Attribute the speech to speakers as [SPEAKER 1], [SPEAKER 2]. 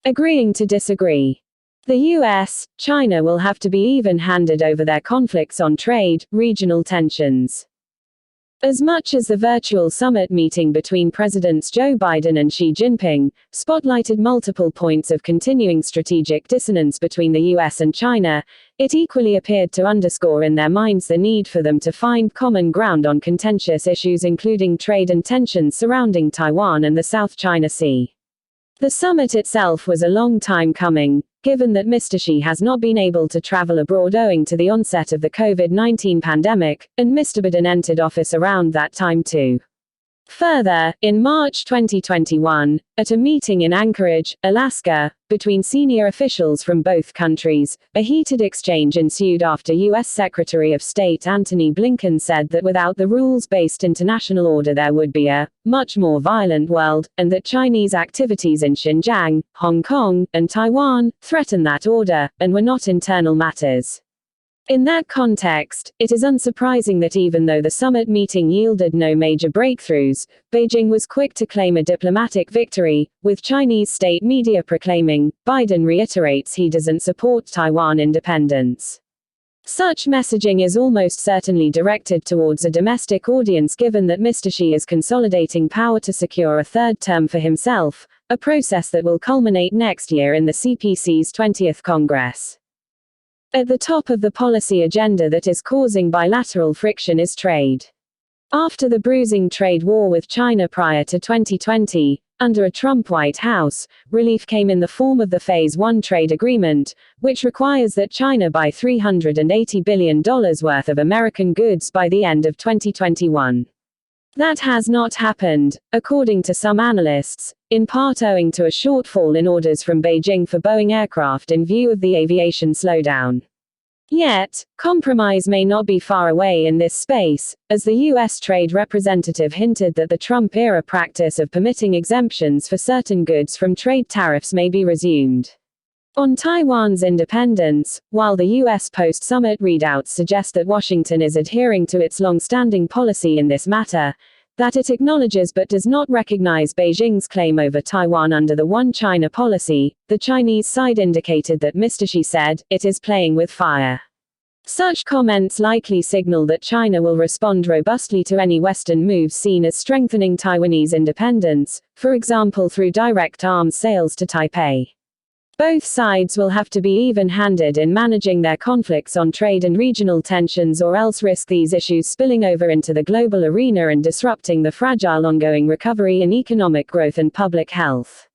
[SPEAKER 1] agreeing to disagree. The US, China will have to be even-handed over their conflicts on trade, regional tensions. As much as the virtual summit meeting between Presidents Joe Biden and Xi Jinping spotlighted multiple points of continuing strategic dissonance between the US and China, it equally appeared to underscore in their minds the need for them to find common ground on contentious issues including trade and tensions surrounding Taiwan and the South China Sea. The summit itself was a long time coming, given that Mr. Xi has not been able to travel abroad owing to the onset of the COVID-19 pandemic, and Mr. Biden entered office around that time too. Further, in March 2021, at a meeting in Anchorage, Alaska, between senior officials from both countries, a heated exchange ensued after U.S. Secretary of State Antony Blinken said that without the rules-based international order there would be a much more violent world, and that Chinese activities in Xinjiang, Hong Kong, and Taiwan threaten that order, and were not internal matters. In that context, it is unsurprising that even though the summit meeting yielded no major breakthroughs, Beijing was quick to claim a diplomatic victory, with Chinese state media proclaiming, Biden reiterates he doesn't support Taiwan independence. Such messaging is almost certainly directed towards a domestic audience given that Mr. Xi is consolidating power to secure a third term for himself, a process that will culminate next year in the CPC's 20th Congress. At the top of the policy agenda that is causing bilateral friction is trade. After the bruising trade war with China prior to 2020, under a Trump White House, relief came in the form of the Phase 1 trade agreement, which requires that China buy $380 billion worth of American goods by the end of 2021. That has not happened, according to some analysts, in part owing to a shortfall in orders from Beijing for Boeing aircraft in view of the aviation slowdown. Yet, compromise may not be far away in this space, as the U.S. Trade Representative hinted that the Trump-era practice of permitting exemptions for certain goods from trade tariffs may be resumed. On Taiwan's independence, while the U.S. post-summit readouts suggest that Washington is adhering to its long-standing policy in this matter, that it acknowledges but does not recognize Beijing's claim over Taiwan under the One China policy, the Chinese side indicated that Mr. Xi said, it is playing with fire. Such comments likely signal that China will respond robustly to any Western moves seen as strengthening Taiwanese independence, for example through direct arms sales to Taipei. Both sides will have to be even-handed in managing their conflicts on trade and regional tensions or else risk these issues spilling over into the global arena and disrupting the fragile ongoing recovery in economic growth and public health.